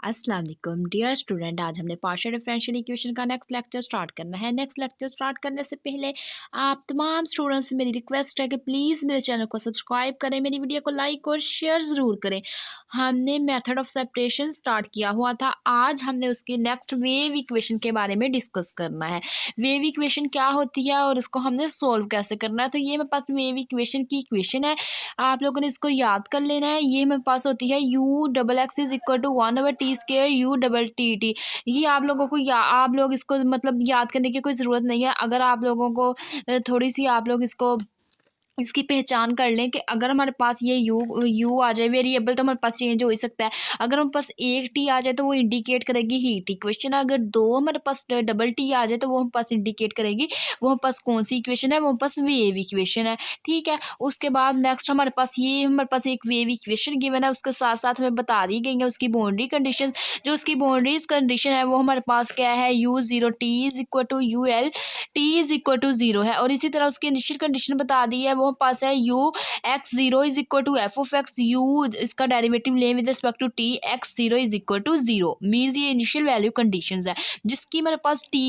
अस्सलाम वालेकुम dear student. आज हमने पार्शियल डिफरेंशियल इक्वेशन का नेक्स्ट लेक्चर स्टार्ट करना है। नेक्स्ट लेक्चर स्टार्ट करने से पहले आप तमाम स्टूडेंट्स से मेरी रिक्वेस्ट है कि प्लीज़ मेरे चैनल को सब्सक्राइब करें, मेरी वीडियो को लाइक और शेयर ज़रूर करें। हमने मेथड ऑफ सेपरेशन स्टार्ट किया हुआ था, आज हमने उसकी नेक्स्ट वेव इक्वेशन के बारे में डिस्कस करना है। वेव इक्वेशन क्या होती है और उसको हमने सोल्व कैसे करना है। तो ये मेरे पास वेव इक्वेशन की इक्वेशन है, आप लोगों ने इसको याद कर लेना है। ये मेरे पास होती है u double x is equal to 1/t² u double t t. ये आप लोगों को आप लोग इसको मतलब याद करने की कोई ज़रूरत नहीं है। अगर आप लोगों को थोड़ी सी आप लोग इसकी पहचान कर लें कि अगर हमारे पास ये यू आ जाए वेरिएबल, तो हमारे पास चेंज हो ही सकता है। अगर हमारे पास एक टी आ जाए तो वो इंडिकेट करेगी हीट इक्वेशन। अगर दो हमारे पास डबल टी आ जाए तो वो हमारे पास इंडिकेट करेगी वो हमारे पास कौन सी इक्वेशन है, वो हमारे पास वेव इक्वेशन है। ठीक है, उसके बाद नेक्स्ट हमारे पास एक वेव इक्वेशन गिवन है, उसके साथ साथ हमें बता दी गई है उसकी बाउंड्री कंडीशन। जो उसकी बाउंड्रीज कंडीशन है वो हमारे पास क्या है, u0 t is equal to ul t is equal to 0 है। और इसी तरह उसकी इनिशियल कंडीशन बता दी है, वो पास है u(x0) is equal to f(x) u इसका डेरिवेटिव लें with respect to t x0 is equal to 0। Means ये इनिशियल वैल्यू कंडीशंस है। जिसकी मेरे पास t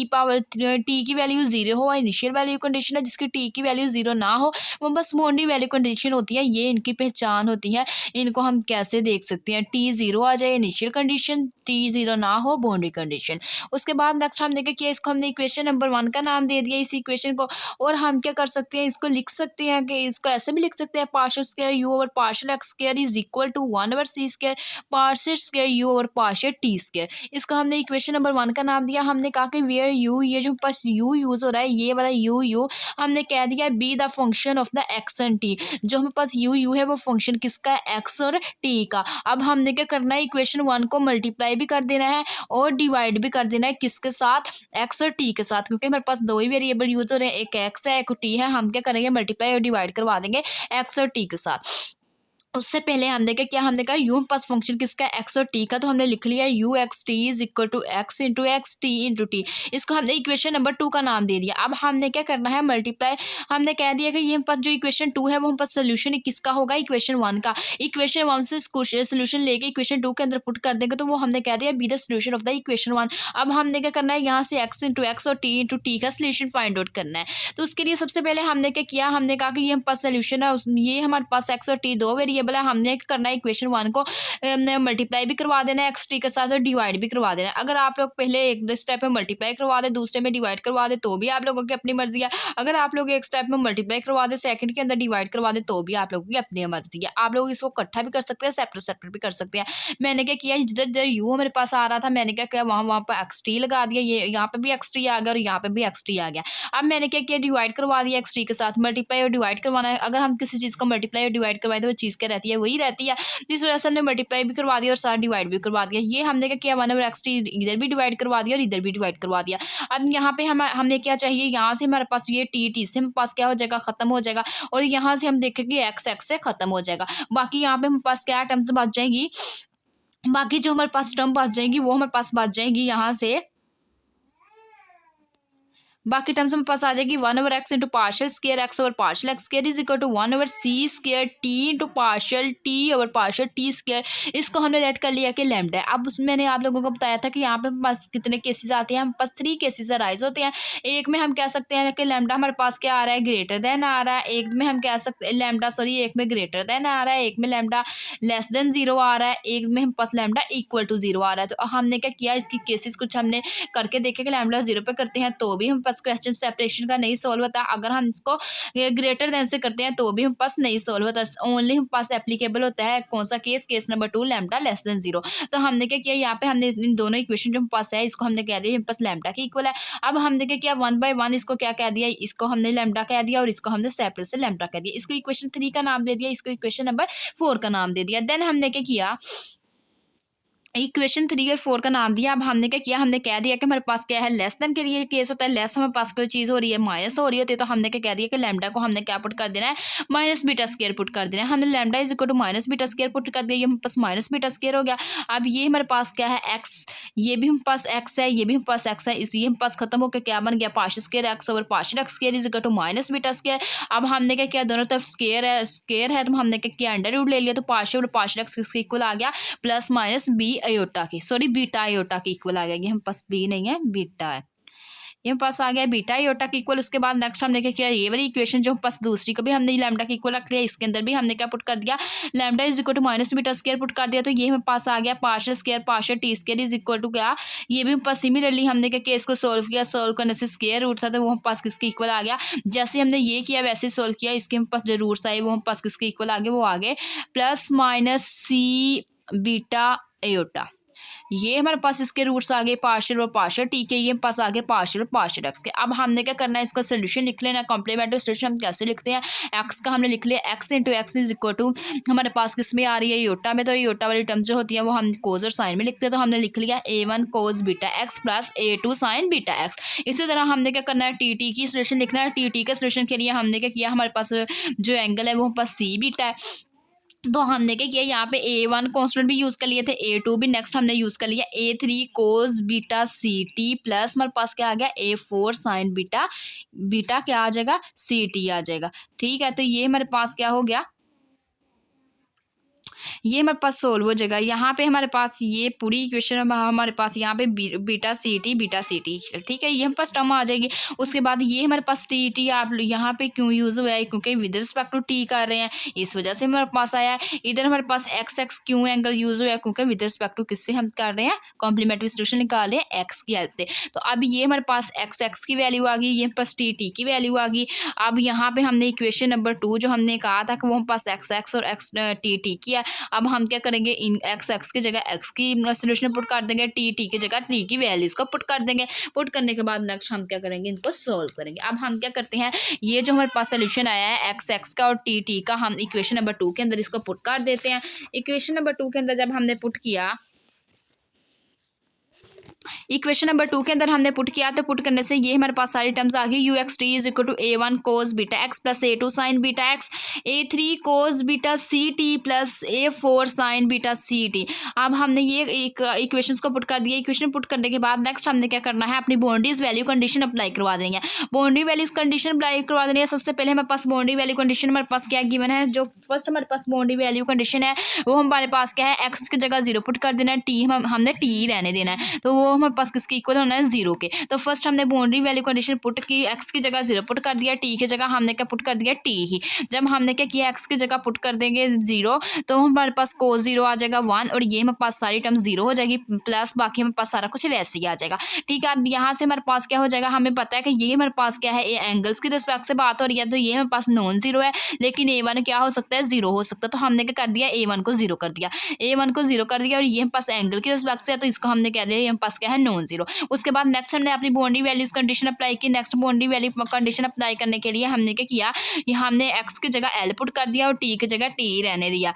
की वैल्यू 0 हो, इनिशियल वैल्यू कंडीशन है। जिसकी t की वैल्यू 0 ना हो, वो बस बाउंड्री वैल्यू कंडीशन होती है। ये इनकी पहचान होती है। इनको हम कैसे देख सकते हैं, t 0 आ जाए इनिशियल कंडीशन, t 0 ना हो बाउंड्री कंडीशन। उसके बाद नेक्स्ट हम देखें कि इसको हमने इक्वेशन नंबर 1 का नाम दे दिया इस इक्वेशन को। और हम क्या कर सकते हैं, इसको लिख सकते हैं कि इसको ऐसे भी लिख सकते हैं, partial square u over partial x square is equal to 1/c square partial square u over partial t square. इसको हमने इक्वेशन नंबर 1 का नाम दिया। हमने कहा कि वेयर u, ये जो पास u यूज हो रहा है, ये वाला u हमने कह दिया be the function of the x and t। जो हमारे पास u है वो फंक्शन किसका है, x और t का। अब हमने क्या करना है, इक्वेशन 1 को मल्टीप्लाई भी कर देना है और डिवाइड भी कर देना है, किसके साथ, x और t के साथ। क्योंकि हमारे पास दो ही वेरिएबल यूज हो रहे हैं, एक x है एक t है। हम क्या करेंगे, मल्टीप्लाई और डिवाइड करवा देंगे एक्स और टी के साथ। उससे पहले हम देखें क्या, हमने कहा यू पास फंक्शन किसका, एक्स और टी का। तो हमने लिख लिया u x t is equal to x into x t into t. इसको हमने इक्वेशन नंबर 2 का नाम दे दिया। अब हमने क्या करना है, मल्टीप्लाई। हमने कह दिया कि ये हम पास जो इक्वेशन 2 है वो हम पास सोल्यूशन किसका होगा, इक्वेशन 1 का। इक्वेशन 1 से सोल्यूशन लेके इक्वेशन 2 के अंदर पुट कर देंगे, तो वो हमने कह दिया be the solution of the equation 1। अब हमने क्या करना है, यहाँ से एक्स इंटू एक्स और टी इंटू टी का सोल्यूशन फाइंड आउट करना है। तो उसके लिए सबसे पहले हमने क्या किया, हमने कहा कि ये हम पास सोल्यूशन है, ये हमारे पास एक्स और टी दो वेरिएबल है। हमने करना है इक्वेशन 1 को मल्टीप्लाई भी करवा देना है एक्स टी के साथ और डिवाइड भी करवा देना है। अगर आप लोग पहले एक स्टेप में मल्टीप्लाई करवा दे, दूसरे में डिवाइड करवा दे, तो भी आप लोगों की अपनी मर्जी है। अगर आप लोग एक स्टेप में मल्टीप्लाई करवा दे, सेकंड के अंदर डिवाइड करवा दे, तो भी आप लोगों की अपनी मर्जी है। आप लोग इसको इकट्ठा भी कर सकते हैं, सेपरेट सेपरेट भी कर सकते हैं। मैंने क्या किया, जिधर जिधर यू मेरे पास आ रहा था, मैंने क्या किया, वहाँ पर एक्स टी लगा दिया। ये यहाँ पे भी एक्स टी आ गया और यहाँ पे भी एक्स टी आ गया। अब मैंने क्या किया, डिवाइड करवा दिया एक्स टी के साथ। मल्टीप्लाई और डिवाइड करवाना है, अगर हम किसी चीज़ को मल्टीप्लाई और डिवाइड करवाए तो वो चीज़ क्या रहती है, वही रहती है। इस वजह से हमने मल्टीप्लाई भी करवा दिया और साथ डिवाइड भी करवा दिया। ये हमने क्या किया, 1/x इधर भी डिवाइड करवा दिया और इधर भी डिवाइड करवा दिया। अब यहाँ पे हमने क्या चाहिए, यहाँ से हमारे पास ये टी से हमारे पास क्या हो जाएगा, खत्म हो जाएगा। और यहाँ से हम देखेंगे एक्स से खत्म हो जाएगा। बाकी यहाँ पे हमारे पास क्या टर्म्स बच जाएगी, बाकी जो हमारे पास टर्म बच जाएगी वो हमारे पास बच जाएगी यहाँ से। बाकी टर्म्स में पास आ जाएगी 1/x into partial square x over partial x square is equal to 1/c square t into partial t over partial t square. इसको हमने लेट कर लिया कि लैम्डा है। अब उसमें मैंने आप लोगों को बताया था कि यहाँ पे पास कितने केसेस आते हैं, हम पास 3 केसेस अराइज होते हैं। एक में हम कह सकते हैं कि लैम्डा हमारे पास क्या आ रहा है, ग्रेटर देन आ रहा है। एक में हम कह सकते हैं लैम्डा एक में ग्रेटर देन आ रहा है, एक में लैम्डा लेस देन 0 आ रहा है, एक में हम पास लैम्डा इक्वल टू 0 आ रहा है। तो हमने क्या किया, इसकी केसेस कुछ हमने करके देखे कि लैम्डा 0 पे करते हैं तो भी हम पास क्वेश्चन सेपरेशन का नहीं सॉल्व होता। अगर हम इसको ग्रेटर देन से करते हैं तो भी हम पास नहीं सॉल्व होता। ओनली हम पास एप्लीकेबल होता है कौन सा case, case number 2 lambda less than 0। तो हमने क्या किया, यहाँ पे हमने इन दोनों इक्वेशन जो हम पास है इसको हमने कह दिया हम पास लैम्डा के इक्वल है। अब हमने क्या किया, 1/1 इसको क्या कह दिया, इसको हमने लैम्डा कह दिया और इसको हमने सेपरेट से लैम्डा कह दिया। इसको इक्वेशन 3 का नाम दे दिया, इसको इक्वेशन नंबर 4 का नाम दे दिया। देन हमने क्या किया, इक्वेशन 3 और 4 का नाम दिया। अब हमने क्या किया, हमने कह दिया कि हमारे पास क्या है, लेस देन के लिए केस होता है। लेस हमारे पास कोई चीज़ हो रही है, माइनस हो रही होती है, तो हमने क्या कह दिया कि लैम्डा को हमने क्या पुट कर देना है, माइनस बीटा स्क्वायर पुट कर देना है। हमने lambda is equal to minus beta square put कर दिया, ये हमारे पास माइनस बीटा स्क्वायर हो गया। अब ये हमारे पास क्या है, एक्स, ये भी हमारे पास एक्स है, ये भी हमारे पास एक्स है, इसलिए हमारे पास खत्म होकर क्या बन गया, partial square x over partial x square is equal to minus beta square. अब हमने क्या किया, दोनों तरफ स्क्वायर है तो हमने क्या किया, अंडर रूट ले लिया, तो पार्शियल और पार्शियल एक्स किसके इक्वल आ गया, प्लस माइनस बी अयोटा की, सॉरी बीटा अयोटा की इक्वल आ गया। ये हम पास बी नहीं है, बीटा है। ये पास आ गया बीटा अयोटा की इक्वल। उसके बाद नेक्स्ट हमने क्या किया, ये वाली इक्वेशन जो पास दूसरी को भी हमने लैम्डा की इक्वल रख लिया, इसके अंदर भी हमने क्या पुट कर दिया, lambda is equal to minus beta square put कर दिया। तो ये हमें पास आ गया partial square partial t square is equal to क्या, ये भी पास सिमिलरली हमने क्या किया, इसको सोल्व किया, सोल्व करने से स्क्वायर रूट था तो वो हम पास किसके इक्वल आ गया, जैसे हमने ये किया वैसे सोल्व किया, इसके हम पास जो रूट्स आए वो हम पास किसके इक्वल आ गए, वो आ गए plus minus c beta iota. ये हमारे पास इसके रूट्स आ गए पार्शियल और पार्शियल, ठीक है, ये पास आ गए पार्शियल और पार्शियल एक्स के। अब हमने क्या करना है, इसका सोल्यूशन लिख लेना। कॉम्प्लीमेंट्री सोल्यूशन हम कैसे लिखते हैं, एक्स का हमने लिख लिया x into x is equal to, हमारे पास किस में आ रही है, योटा में, तो योटा वाली टर्म जो होती है वो हम कोज और साइन में लिखते हैं। तो हमने लिख लिया A1 cos beta x plus A2 sine beta x. इसी तरह हमने क्या करना है, टी की सोल्यूशन लिखना है। टी के सोल्यूशन के लिए हमने क्या किया, हमारे पास जो एंगल है वो हमारे पास सी बीटा है, तो हमने क्या किया, यहाँ पे A1 कॉन्स्टेंट भी यूज़ कर लिए थे, A2 भी नेक्स्ट हमने यूज़ कर लिया, A3 cos beta c t plus हमारे पास क्या आ गया A4 साइन बीटा, बीटा क्या आ जाएगा सी टी आ जाएगा, ठीक है। तो ये हमारे पास क्या हो गया, ये हमारे पास सोल्व हो जाएगा। यहाँ पे हमारे पास ये पूरी इक्वेशन हमारे पास यहाँ पे बीटा सी टी, ठीक है, ये हमारे पास टर्म आ जाएगी। उसके बाद ये हमारे पास टी आप यहाँ पे क्यों यूज़ हुआ है, क्योंकि विद रिस्पेक्ट टू टी कर रहे हैं, इस वजह से हमारे पास आया है। इधर हमारे पास एक्स क्यों एंगल यूज़ हुआ है, क्योंकि विद रिस्पेक्ट टू किससे हम कर रहे हैं, कॉम्प्लीमेंट्री सोल्यूशन निकाल रहे हैं एक्स की हेल्प से। तो अब ये हमारे पास एक्स की वैल्यू आ गई, ये पास टी की वैल्यू आ गई। अब यहाँ पे हमने इक्वेशन नंबर 2 जो हमने कहा था कि वो हम पास एक्स और एक्स टी की है। अब हम क्या करेंगे, इन एक्स की जगह एक्स की सोल्यूशन पुट कर देंगे, टी की जगह टी की वैल्यूज को पुट कर देंगे। पुट करने के बाद नेक्स्ट हम क्या करेंगे, इनको सोल्व करेंगे। अब हम क्या करते हैं, ये जो हमारे पास सोल्यूशन आया है एक्स का और टी का, हम इक्वेशन नंबर 2 के अंदर इसको पुट कर देते हैं। इक्वेशन नंबर 2 के अंदर जब हमने पुट किया, इक्वेशन नंबर 2 के अंदर हमने पुट किया, तो पुट करने से ये हमारे पास सारी टर्म्स आ गई, u x t is equal to A1 cos beta x plus A2 sine beta x, A3 cos beta c t plus A4 sine beta c t. अब हमने ये एक इक्वेशंस को पुट कर दिया। इक्वेशन पुट करने के बाद नेक्स्ट हमने क्या करना है, अपनी बाउंड्रीज वैल्यू कंडीशन अप्लाई करवा देंगे। बाउंड्री वैल्यूज कंडीशन अप्लाई करवा देनी है। सबसे पहले हमारे पास बाउंड्री वैल्यू कंडीशन हमारे पास क्या गिवन है, जो फर्स्ट हमारे पास बाउंड्री वैल्यू कंडीशन है वो हमारे पास क्या है, एक्स की जगह 0 पुट कर देना है, टी हमने टी रहने देना है, तो वो हमारे पास किसके इक्वल होना है, 0 के। तो फर्स्ट हमने बाउंड्री वैल्यू कंडीशन पुट की, एक्स की जगह 0 पुट कर दिया, टी की जगह हमने क्या पुट कर दिया, टी ही। जब हमने क्या किया, एक्स की जगह पुट कर देंगे 0, तो हमारे पास कोस 0 आ जाएगा 1, और ये हमारे पास सारी टर्म 0 हो जाएगी, प्लस बाकी हमारे पास सारा कुछ वैसे ही आ जाएगा, ठीक है। अब यहाँ से हमारे पास क्या हो जाएगा, हमें पता है कि ये हमारे पास क्या है, एंगल्स की रिस्पेक्ट से बात हो रही है, तो ये हमारे पास नॉन 0 है, लेकिन A1 क्या हो सकता है, 0 हो सकता है। तो हमने क्या कर दिया, A1 को 0 कर दिया, A1 को 0 कर दिया, और ये हमारे पास एंगल की रिस्पेक्ट से है, तो इसको हमने कह दिया ये हमारे पास क्या है, नॉन 0। उसके बाद नेक्स्ट हमने अपनी बाउंड्री वैल्यूज कंडीशन अप्लाई की। Next boundary value condition apply करने के लिए हमने क्या किया, यहाँ हमने एक्स की जगह L पुट कर दिया और टी की जगह टी रहने दिया।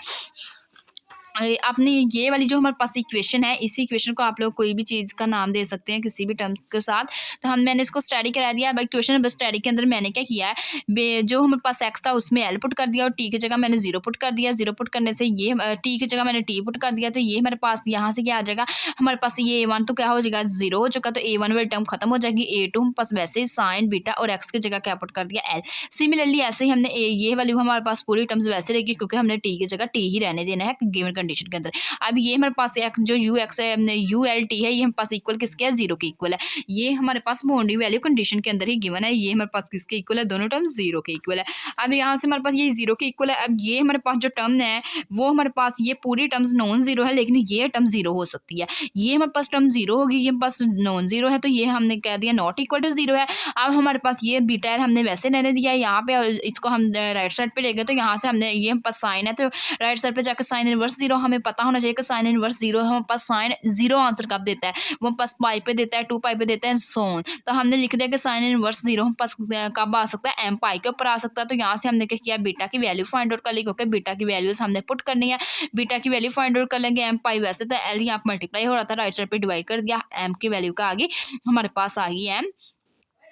अपनी ये वाली जो हमारे पास इक्वेशन है, इसी इक्वेशन को आप लोग कोई भी चीज़ का नाम दे सकते हैं किसी भी टर्म्स के साथ। तो मैंने इसको स्टडी करा दिया। अब इक्वेशन नंबर स्टडी के अंदर मैंने क्या किया है, जो हमारे पास एक्स था उसमें L पुट कर दिया और टी की जगह मैंने 0 पुट कर दिया। 0 पुट करने से ये टी की जगह मैंने टी पुट कर दिया, तो ये हमारे पास यहाँ से क्या आ जाएगा, हमारे पास ये A1 तो क्या हो जाएगा, 0 हो चुका, तो A1 वाली टर्म खत्म हो जाएगी। A2 हम पास वैसे ही साइन बीटा और एक्स की जगह क्या पुट कर दिया, L। सिमिलरली ऐसे ही हमने ये वैल्यू हमारे पास पूरी टर्म्स वैसे रहेगी, क्योंकि हमने टी की जगह टी ही रहने देना है गिवन कंडीशन के अंदर। अब ये हमारे पास एक जो यू एक्स है, यू एल टी है, ये हमारे पास इक्वल किसके है, 0 के इक्वल है। ये हमारे पास बाउंड्री वैल्यू कंडीशन के अंदर ही गिवन है, ये हमारे पास किसके इक्वल है, दोनों टर्म 0 के इक्वल है। अब यहाँ से हमारे पास ये 0 के इक्वल है। अब ये हमारे पास जो टर्म है वो हमारे पास ये पूरी टर्म्स नॉन 0 है, लेकिन ये टर्म 0 हो सकती है। ये हमारे पास टर्म 0 होगी, ये हमारे पास नॉन 0 है, तो ये हमने कह दिया नॉट इक्वल टू 0 है। अब हमारे पास ये बीटा है, हमने वैसे रहने दिया है यहाँ पे, इसको हम राइट साइड पे ले गए, तो यहाँ से हमने ये हमारे पास साइन है, तो राइट साइड पे जाकर साइन इनवर्स 0, हमें पता होना चाहिए कि साइन इनवर्स 0 हमारे पास साइन 0 आंसर कब देता है, वो पास पाई पे देता है, 2 पाई पे देता है, सोन। तो हमने लिख दिया कि साइन इनवर्स 0 हम पास कब आ सकता है, m पाई के ऊपर आ सकता है। तो यहाँ से हमने क्या किया, बीटा की वैल्यू फाइंड आउट कर ली, क्योंकि बीटा की वैल्यूज हमने पुट करनी है। बीटा की वैल्यू फाइंड आउट कर लेंगे, m पाई वैसे तो l यहाँ पर मल्टीप्लाई हो रहा था, राइट साइड पे डिवाइड कर दिया, m की वैल्यू का आगे हमारे पास आ गई m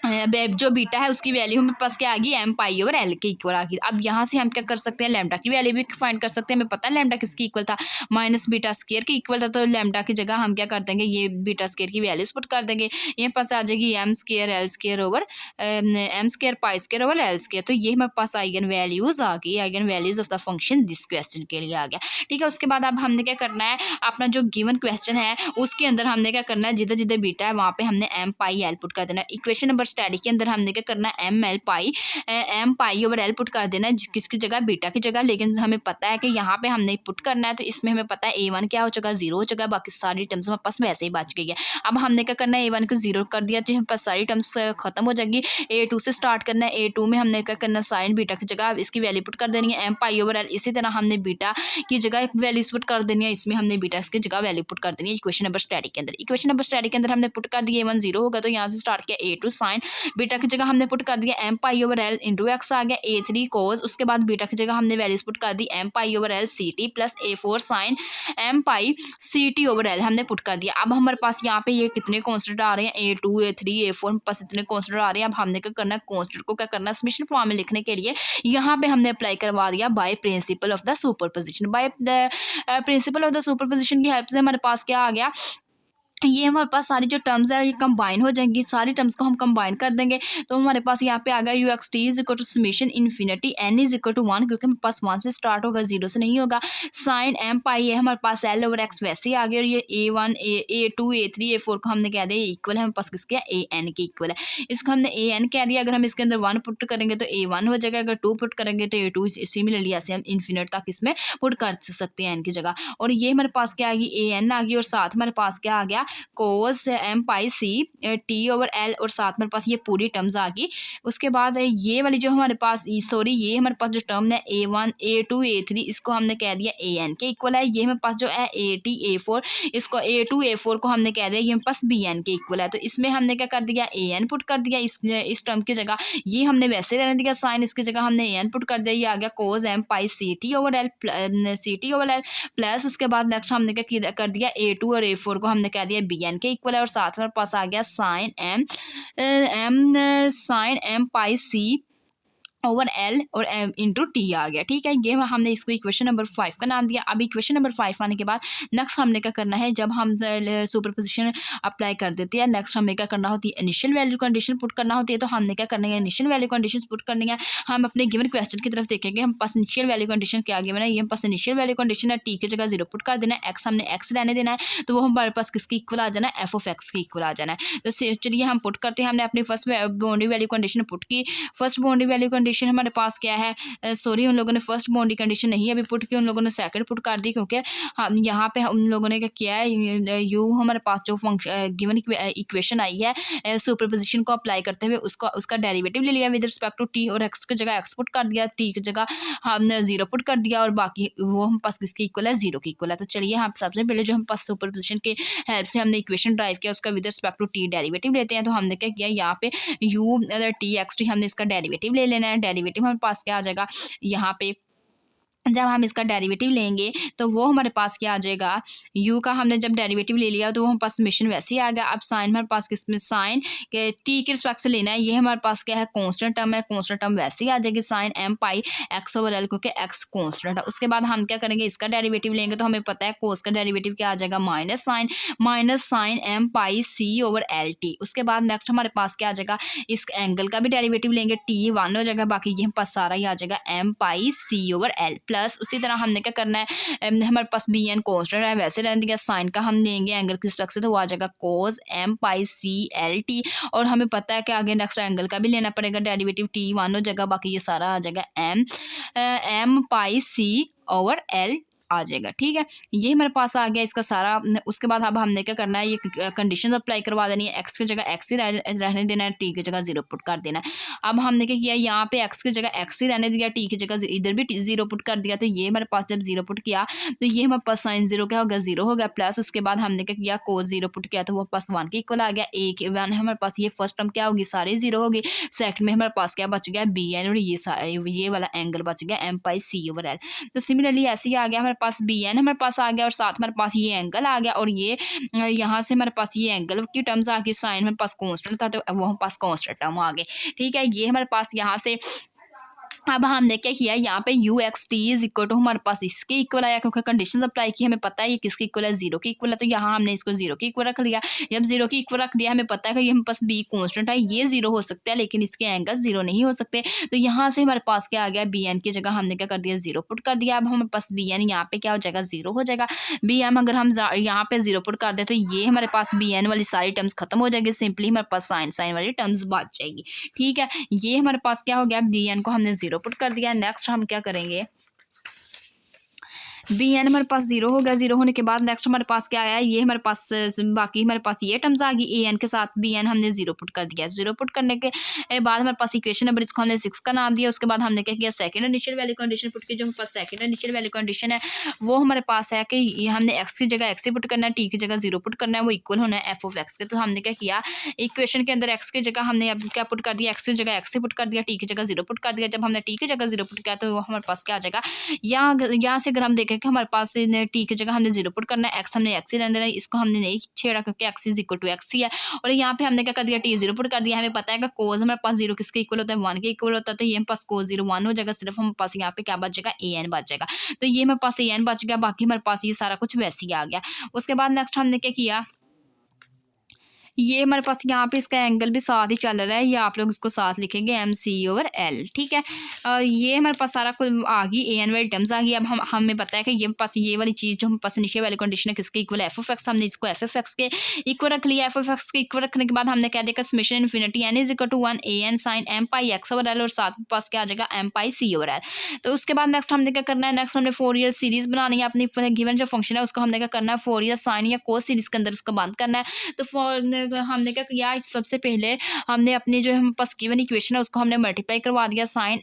जो बीटा है उसकी वैल्यू हमारे पास क्या आ गई, एम पाई ओवर एल के इक्वल आ गई। अब यहाँ से हम क्या कर सकते हैं, लैम्डा की वैल्यू भी फाइंड कर सकते हैं। हमें पता है लैम्डा किसकी इक्वल था, माइनस बीटा स्केयर के इक्वल था। तो लैम्डा की जगह हम क्या कर देंगे, ये बीटा स्केयर की वैल्यूज पुट कर देंगे। ये पास आ जाएगी m square l square over m square pi square over l square. तो ये हमारे पास आइगन वैल्यूज आ गई, eigen values of the function this question के लिए आ गया। ठीक है, उसके बाद अब हमने क्या करना है, अपना जो गिवन क्वेश्चन है उसके अंदर हमने क्या करना है, जिधर जिधर बीटा है वहाँ पे हमने एम पाई एल पुट कर देना है। इक्वेशन नंबर स्टडी के अंदर हमने क्या करना है, m pi over l put कर देना है, किसकी जगह, बीटा की जगह। लेकिन हमें पता है कि यहाँ पे हमने पुट करना है, तो इसमें हमें पता है A1 क्या हो चुका, 0 हो चुका, बाकी सारी टर्म्स हमारे पास वैसे ही बच गई है। अब हमने क्या करना है, A1 को 0 कर दिया तो हमारे पास सारी टर्म्स खत्म हो जाएगी। A2 से स्टार्ट करना है, A2 में हमने क्या करना है, साइन बीटा की जगह इसकी वैल्यू पुट कर देनी है एम पाई ओवर एल। इसी तरह हमने बीटा की जगह वैल्यूज पुट कर देनी है, इसमें हमने बीटा की जगह वैल्यू पुट कर देनी है इक्वेशन नंबर स्टडी के अंदर। इक्वेशन नंबर स्टडी के अंदर हमने पुट कर दिया A1 0 होगा, तो यहाँ से स्टार्ट किया A2 साइन बीटा की जगह हमने पुट कर दिया m pi over l into x आ गया, A3 कोस, उसके बाद बीटा की जगह हमने वैल्यूज पुट कर दी m pi over l c t plus A4 sine m pi c t over l हमने पुट कर दिया। अब हमारे पास यहाँ पे ये कितने कॉन्स्टेंट आ रहे हैं, A2 A3 A4 पास इतने कॉन्स्टेंट आ रहे हैं। अब हमने क्या करना है, कॉन्स्टेंट को क्या करना है, समेशन फॉर्म में लिखने के लिए यहाँ पे हमने अप्लाई करवा दिया by principle of the superposition. By the principle of the superposition की हेल्प से हमारे पास क्या आ गया, ये हमारे पास सारी जो टर्म्स है ये कंबाइन हो जाएंगी, सारी टर्म्स को हम कंबाइन कर देंगे। तो हमारे पास यहाँ पे आ गया u x t is equal to summation infinity n is equal to 1, क्योंकि हमारे पास 1 से स्टार्ट होगा, 0 से नहीं होगा। साइन एम पाई है हमारे पास एल ओवर एक्स वैसे ही आ गया, और ये A1 A2 A3 A4 को हमने कह दिया इक्वल है हमारे पास किसके, ए एन के इक्वल है। इसको हमने ए एन कह दिया। अगर हम इसके अंदर 1 पुट करेंगे तो A1 हो जाएगा, अगर 2 पुट करेंगे तो A2। सिमिलरली ऐसे हम इन्फिनिट तक इसमें पुट कर सकते हैं एन की जगह। और ये हमारे पास क्या आ गई, ए एन आ गई, और साथ हमारे पास क्या आ गया, cos m pi c t over l, और साथ मेरे पास ये पूरी टर्म्स आ गई। उसके बाद ये वाली जो हमारे पास सॉरी ये हमारे पास जो टर्म है A1 A2 A3 इसको हमने कह दिया AN के इक्वल है। ये हमारे पास जो है AT A4 इसको A2 A4 को हमने कह दिया ये हमारे पास BN के इक्वल है। तो इसमें हमने क्या कर दिया, AN पुट कर दिया इस टर्म की जगह। ये हमने वैसे रहने दिया साइन, इसकी जगह हमने AN पुट कर दिया, ये आ गया cos m pi c t over l plus उसके बाद नेक्स्ट हमने क्या कर दिया, A2 और A4 को हमने कह दिया BN के इक्वल है, और साथ में पास आ गया sign m pi c over l और इंटू टी आ गया। ठीक है, ये हमने इसको इक्वेशन नंबर 5 का नाम दिया। अब इक्वेशन नंबर 5 आने के बाद नेक्स्ट हमने क्या करना है, जब हम सुपरपोजिशन अप्लाई कर देते हैं, नेक्स्ट हमें क्या करना होती है, इनिशियल वैल्यू कंडीशन पुट करना होती है। तो हमने क्या करना है, इनिशियल वैल्यू कंडीशन पुट करनी है। हम अपने गिवन क्वेश्चन की तरफ देखेंगे, हम पास इनिशियल वैल्यू कंडीशन क्या गिवन है, ये हम पास इनिशियल वैल्यू कंडीशन है, टी की जगह 0 पुट कर देना है, एक्स हमने एक्स रहने देना है, तो वो हमारे पास किसकी इक्वल आ जाना है, एफ ऑफ एक्स की इक्वल आ जाना है। तो चलिए हम पुट करते हैं, हमने अपनी first boundary value condition put की। फर्स्ट बाउंड्री वैल्यू कंडीशन हमारे पास क्या है, सॉरी उन लोगों ने फर्स्ट बाउंड्री कंडीशन नहीं अभी पुट की, उन लोगों ने सेकंड पुट कर दी, क्योंकि हम यहाँ पे उन लोगों ने क्या किया है, यू हमारे पास जो फंक्शन गिवन इक्वेशन आई है सुपरपोजिशन को अप्लाई करते हुए उसका डेरिवेटिव ले लिया विद रिस्पेक्ट टू टी, और एक्स की जगह एक्स पुट कर दिया, टी की जगह हमने 0 पुट कर दिया, और बाकी वो हम पास किसकी इक्वल है, 0 की इक्वल है। तो चलिए हम सबसे पहले जो हम पास सुपरपोजिशन के हेल्प से हमने इक्वेशन ड्राइव किया उसका with respect to t derivative लेते हैं। तो हमने क्या किया, यहाँ पे यू टी एक्स टी हमने इसका डेरिवेटिव ले लेना है। डेरिवेटिव हमारे पास क्या आ जाएगा, यहाँ पे जब हम इसका डेरिवेटिव लेंगे तो वो हमारे पास क्या आ जाएगा, u का हमने जब डेरिवेटिव ले लिया तो वो हमारे पास समेशन वैसे ही आ गया। अब साइन हमारे पास किसमें, साइन के टी के रिस्पेक्ट से लेना है, ये हमारे पास क्या है, कांस्टेंट टर्म है, कांस्टेंट टर्म वैसे ही आ जाएगी sign m pi x over L, क्योंकि एक्स कांस्टेंट है। उसके बाद हम क्या करेंगे, इसका डेरिवेटिव लेंगे तो हमें पता है कोस का डेरिवेटिव क्या आ जाएगा, minus sign m pi c over L T. उसके बाद नेक्स्ट हमारे पास क्या आ जाएगा, इस एंगल का भी डेरिवेटिव लेंगे, टी 1 हो जाएगा, बाकी ये हमारे पास सारा ही आ जाएगा m pi c over l plus उसी तरह हमने क्या करना है, हमारे पास बी एन कांस्टेंट है वैसे रहने दिया, साइन का हम लेंगे एंगल की रिस्पेक्ट से, तो वो आ जाएगा कोस m pi C L T, और हमें पता है कि आगे नेक्स्ट एंगल का भी लेना पड़ेगा, डेरिवेटिव टी 1 हो जाएगा, बाकी ये सारा आ जाएगा m pi c over L आ जाएगा। ठीक है, ये हमारे पास आ गया इसका सारा। उसके बाद अब हमने क्या करना है, ये कंडीशन अप्लाई करवा देनी है, एक्स की जगह एक्स ही रहने देना है, टी की जगह 0 पुट कर देना है। अब हमने क्या किया, यहाँ पे एक्स की जगह एक्स ही रहने दिया, टी की जगह इधर भी 0 पुट कर दिया। तो ये हमारे पास जब 0 पुट किया तो ये हमारे पास साइन 0 क्या हो गया, 0 हो गया, प्लस उसके बाद हमने क्या किया, कोस 0 पुट किया तो वो पास 1 के इक्वल आ गया। एक 1 हमारे पास ये फर्स्ट टर्म क्या होगी, सारे 0 होगी। सेकंड में हमारे पास क्या बच गया, बी एन, और ये वाला एंगल बच गया M pi c over l. तो सिमिलरली ऐसे ही आ गया हमारे हमारे पास बी एन हमारे पास आ गया और साथ हमारे पास ये एंगल आ गया और ये यहाँ से हमारे पास ये एंगल की टर्म्स आ गई, साइन हमारे पास कांस्टेंट था तो वो हमारे पास कांस्टेंट टर्म आ गए। ठीक है, ये हमारे पास यहाँ से अब हमने क्या किया, यहाँ पे u x t is equal to हमारे पास इसके इक्वल आया क्योंकि कंडीशन अप्लाई की, हमें पता है ये किसके इक्वल है, जीरो के इक्वल है, तो यहाँ हमने इसको जीरो के इक्वल रख लिया। जब जीरो के इक्वल रख दिया हमें पता है कि ये हमारे पास बी कॉन्स्टेंट है, ये जीरो हो सकता है लेकिन इसके एंगल जीरो नहीं हो सकते, तो यहाँ से हमारे पास क्या आ गया, बी एन की जगह हमने क्या कर दिया, जीरो पुट कर दिया। अब हमारे पास बी एन यहाँ पे क्या हो जाएगा, जीरो हो जाएगा। बी एम अगर हम यहाँ पे जीरो पुट कर दे तो ये हमारे पास बी एन वाली सारी टर्म्स खत्म हो जाएगी, सिंपली हमारे पास साइन साइन वाली टर्म्स बच जाएगी। ठीक है, ये हमारे पास क्या हो गया, बी एन को हमने जीरो पुट कर दिया। नेक्स्ट हम क्या करेंगे, बी एन हमारे पास जीरो हो गया। जीरो होने के बाद नेक्स्ट हमारे पास क्या आया, ये हमारे पास बाकी हमारे पास ये टर्म्स आ गई, ए एन के साथ बी एन हमने जीरो पुट कर दिया। जीरो पुट करने के बाद हमारे पास इक्वेशन नंबर, इसको हमने 6 का नाम दिया। उसके बाद हमने क्या किया, second initial value condition put की। जो हमारे पास सेकंड इनिशियल वैल्यू कंडीशन है वो हमारे पास है कि ये हमने एक्स की जगह एक्स पुट करना है, टी की जगह जीरो पुट करना है, वो इक्वल होना है एफ ऑफ एक्स के। तो हमने क्या किया, इक्वेशन के अंदर एक्स की जगह हमने अब क्या पुट कर दिया, एक्स की जगह एक्स पुट कर दिया, टी की जगह जीरो पुट कर दिया। जब हमने टी की जगह जीरो पुट किया तो हमारे पास क्या आ जाएगा, यहाँ से अगर हम देखें कि हमारे पास टी की जगह हमने जीरो पुट करना है, एक्स हमने एक्स ही रहने देना है, इसको हमने नहीं छेड़ा क्योंकि x is equal to x ही है। और यहाँ पे हमने क्या कर दिया, टी जीरो पुट कर दिया। हमें पता है कि कोस हमारे पास जीरो किसके इक्वल होता है, 1 के इक्वल होता है, तो ये हमारे पास कोस जीरो 1 हो जाएगा। सिर्फ हमारे पास यहाँ पे क्या बच जाएगा, ए एन बच जाएगा। तो ये हमारे पास ए एन बच गया, बाकी हमारे पास ये सारा कुछ वैसे ही आ गया। उसके बाद नेक्स्ट हमने क्या किया, ये हमारे पास यहाँ पे इसका एंगल भी साथ ही चल रहा है, ये आप लोग इसको साथ लिखेंगे एम सी ओवर एल। ठीक है, ये हमारे पास सारा कुछ आ गई, ए एन वाली टर्म्स आ गई। अब हमें पता है कि ये पास ये वाली चीज़ जो हम पास इनिशियल वाली कंडीशन है किसके इक्वल, एफ ऑफ एक्स, हमने इसको एफ ऑफ एक्स के इक्वल रख लिया। एफ ऑफ एक्स के इक्वल रखने के बाद हमने क्या देखा, summation infinity n is equal to 1 a n sine m pi x over l, और साथ पास क्या आ जाएगा, m pi c over l. तो उसके बाद नेक्स्ट हमने क्या करना है, नेक्स्ट हमने फोरियर सीरीज बनानी है अपनी गिवन जो फंक्शन है उसको हमने क्या करना है, फोरियर साइन या कोस सीरीज के अंदर उसको बंद करना है। तो हमने क्या किया, सबसे पहले हमने अपनी जो हम पास गिवन इक्वेशन है उसको हमने मल्टीप्लाई करवा दिया sign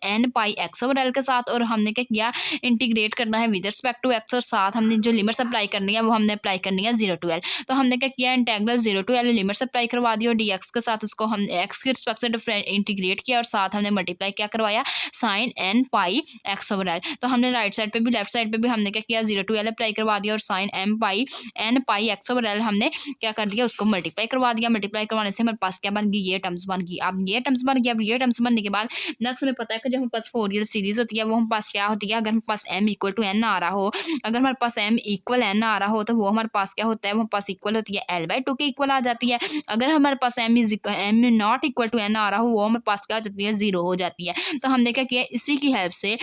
n pi x over L के साथ, और हमने क्या किया, इंटीग्रेट करना है विद रिस्पेक्ट टू एक्स, और साथ हमने जो लिमिट्स अप्लाई करनी है वो हमने अप्लाई करनी है 0 to L। तो हमने क्या किया, integral 0 to L limits apply करवा दी और डी एक्स के साथ उसको हम एक्स के रिस्पेक्ट से इंटीग्रेट किया, और साथ हमने मल्टीप्लाई क्या करवाया, sign n pi x over l. तो हमने राइट साइड पे भी लेफ्ट साइड पे भी हमने क्या किया, 0 to L अप्लाई करवा दिया, और sign n pi x over l हमने क्या कर दिया, उसको मल्टीप्लाई करवा दिया। मल्टीप्लाई करवाने से हमारे पास क्या बन गई, ये टर्म्स बन गई। अब ये टर्म्स बन गई, अब ये टर्म्स बनने के बाद नेक्स्ट हमें पता है कि जब हमारे पास फोरियर सीरीज होती है वो हमारे पास क्या होती है, अगर हमारे पास m इक्वल टू n आ रहा हो, अगर हमारे पास m इक्वल n आ रहा हो तो वो हमारे पास क्या होता है, वो हमारे पास इक्वल होती है L/2 के इक्वल आ जाती है। अगर हमारे पास m not equal to n आ रहा हो वो हमारे पास क्या हो जाती है, 0 हो जाती है। तो हमने क्या किया, इसी की हेल्प से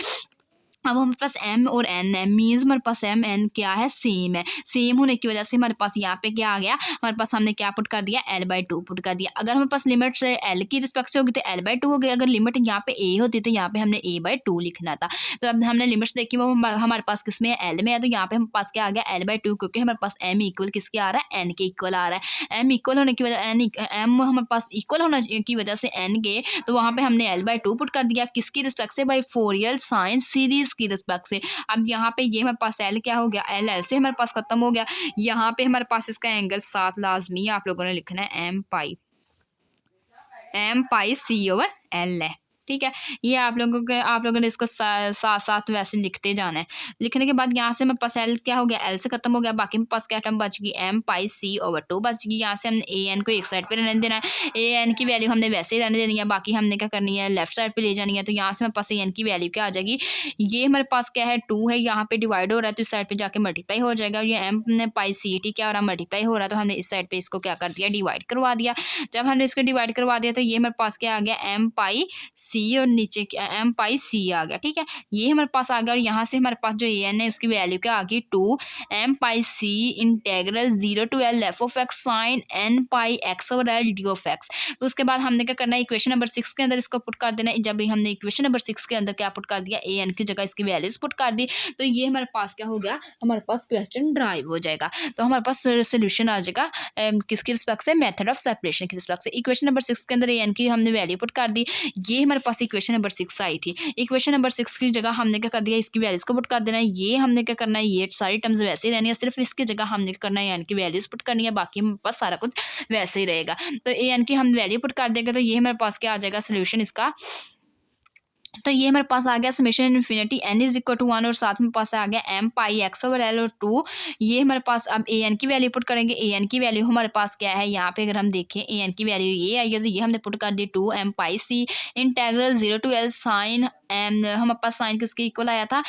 अब हमारे पास m और n है, मीन्स हमारे पास m n क्या है, सेम है। सेम होने की वजह से हमारे पास यहाँ पे क्या आ गया, हमारे पास हमने क्या पुट कर दिया, L/2 पुट कर दिया। अगर हमारे पास लिमिट L की रिस्पेक्ट से होगी तो L/2 हो गई, अगर लिमिट यहाँ पे a होती तो यहाँ पे हमने a/2 लिखना था। तो अब हमने लिमिट्स देखी वो हमारे पास किस में है, L में है, तो यहाँ पे हमारे पास क्या आ गया, L/2, क्योंकि हमारे पास m इक्वल किसके आ रहा है, n के इक्वल आ रहा है। m इक्वल होने की वजह m हमारे पास इक्वल होने की वजह से n के, तो वहाँ पे हमने L/2 पुट कर दिया, किसकी रिस्पेक्ट से, बाई फोरियर साइन सीरीज की रिस्पेक्ट से। अब यहाँ पे ये हमारे पास L क्या हो गया, L से हमारे पास खत्म हो गया। यहाँ पे हमारे पास इसका एंगल साथ लाजमी आप लोगों ने लिखना है m pi c over L है। ठीक है, ये आप लोगों ने इसको साथ साथ वैसे लिखते जाना है। लिखने के बाद यहाँ से मेरे पास L क्या हो गया, L से खत्म हो गया, बाकी मेरे पास क्या टर्म बच गई, एम पाई सी ओवर 2 बच गई। यहाँ से हमने ए एन को एक साइड पे रहने देना है, ए एन की वैल्यू हमने वैसे ही रहने देनी है, बाकी हमने क्या करनी है, लेफ्ट साइड पे ले जानी है। तो यहाँ से मेरे पास ए एन की वैल्यू क्या आ जाएगी, ये हमारे पास क्या है 2 है, यहाँ पे डिवाइड हो रहा है तो इस साइड पे जाके मल्टीप्लाई हो जाएगा। ये एम पाई सी टी क्या हो रहा है, मल्टीप्लाई हो रहा है, तो हमने इस साइड पे इसको क्या कर दिया, डिवाइड करवा दिया। जब हमने इसको डिवाइड करवा दिया तो ये हमारे पास क्या आ गया, एम पाई सी, और नीचे एम पाई सी आ गया। ठीक है, ये हमारे पास आ गया, और यहाँ से हमारे पास जो ए एन है उसकी वैल्यू क्या आ गई, 2 m pi c integral 0 to L f of x sine n pi x over l d of x. तो उसके बाद हमने क्या करना है, इक्वेशन नंबर 6 के अंदर इसको पुट कर देना है। जब हमने इक्वेशन नंबर 6 के अंदर क्या पुट कर दिया, ए एन की जगह इसकी वैल्यूज पुट कर दी, तो ये हमारे पास क्या हो गया, हमारे पास क्वेश्चन ड्राइव हो जाएगा। तो हमारे पास सोल्यूशन आ जाएगा किसकी रिस्पेक्ट से, मेथड ऑफ सेपरेशन की रिस्पेक्ट से। इक्वेशन नंबर 6 के अंदर ए एन की हमने वैल्यू पुट कर दी, ये हमारे पास इक्वेशन नंबर 6 आई थी। इक्वेशन नंबर 6 की जगह हमने क्या कर दिया, इसकी वैल्यूज को पुट कर देना है। ये हमने क्या करना है, ये सारी टर्म्स वैसे ही रहनी है, सिर्फ इसकी जगह हमने क्या करना है, एन की वैल्यूज पुट करनी है, बाकी हमारे पास सारा कुछ वैसे ही रहेगा। तो ए एन की हम वैल्यू पुट कर देंगे तो ये हमारे पास क्या आ जाएगा, सोल्यूशन इसका तो ये हमारे पास आ गया summation infinity n is equal to 1 और साथ में पास आ गया m pi x over l और 2। ये हमारे पास अब a n की वैल्यू पुट करेंगे। a n की वैल्यू हमारे पास क्या है, यहाँ पे अगर हम देखें a n की वैल्यू ये आई है, तो ये हमने पुट कर दी 2 m pi c integral 0 to l sine m. हमारे पास साइन किसके इक्वल आया था,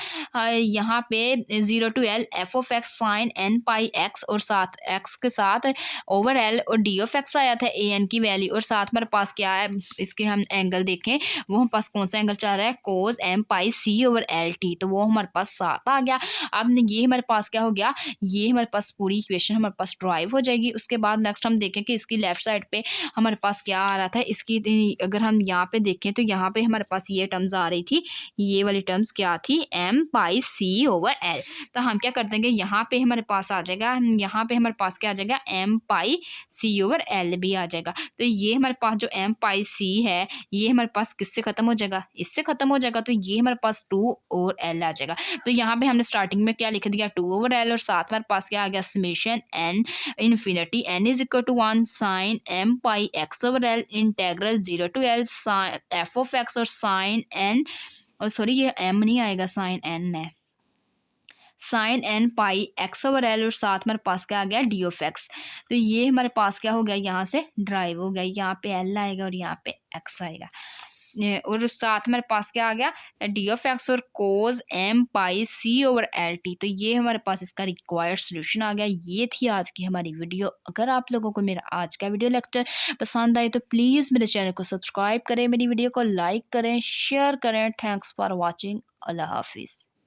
यहाँ पे 0 to l f of x sine n pi x और साथ x के साथ ओवर l और d ऑफ x आया था a n की वैल्यू। और साथ हमारे पास क्या है, इसके हम एंगल देखें, वो हमारे पास कौन सा एंगल चल रहा है, कोस m pi c over l t, तो वो हमारे पास 7 आ गया। अब ये हमारे पास क्या हो गया, ये हमारे पास पूरी इक्वेशन हमारे पास ड्राइव हो जाएगी। उसके बाद नेक्स्ट हम देखें कि इसकी लेफ्ट साइड पे हमारे पास क्या आ रहा था, इसकी अगर हम यहाँ पे देखें तो यहाँ पे हमारे पास ये टर्म्स आ रही थी, ये वाली टर्म्स क्या थी, m pi c over l। तो हम क्या कर देंगे, यहाँ पे हमारे पास आ जाएगा, यहाँ पे हमारे पास क्या आ जाएगा, m pi c over l भी आ जाएगा। तो ये हमारे पास जो m पाई c है, ये हमारे पास किससे खत्म हो जाएगा, इससे खत्म हो जाएगा। तो ये हमारे पास 2 और l आ जाएगा। तो यहाँ पे हमने स्टार्टिंग में क्या लिख दिया, 2 ओवर l, और साथ हमारे पास क्या आ गया, summation n infinity n is equal to 1 sine m pi x over l integral 0 to l sine f of x और साइन n, और सॉरी ये m नहीं आएगा, साइन n है, sine n pi x over l, और साथ हमारे पास क्या आ गया, d ऑफ x। तो ये हमारे पास क्या हो गया, यहाँ से ड्राइव हो गया, यहाँ पे l आएगा और यहाँ पे x आएगा। और साथ हमारे पास क्या आ गया, d ऑफ x और कोस m pi c over l t। तो ये हमारे पास इसका रिक्वायर्ड सोल्यूशन आ गया। ये थी आज की हमारी वीडियो। अगर आप लोगों को मेरा आज का वीडियो लेक्चर पसंद आए तो प्लीज़ मेरे चैनल को सब्सक्राइब करें, मेरी वीडियो को लाइक करें, शेयर करें। Thanks for watching. अल्लाह हाफिज़।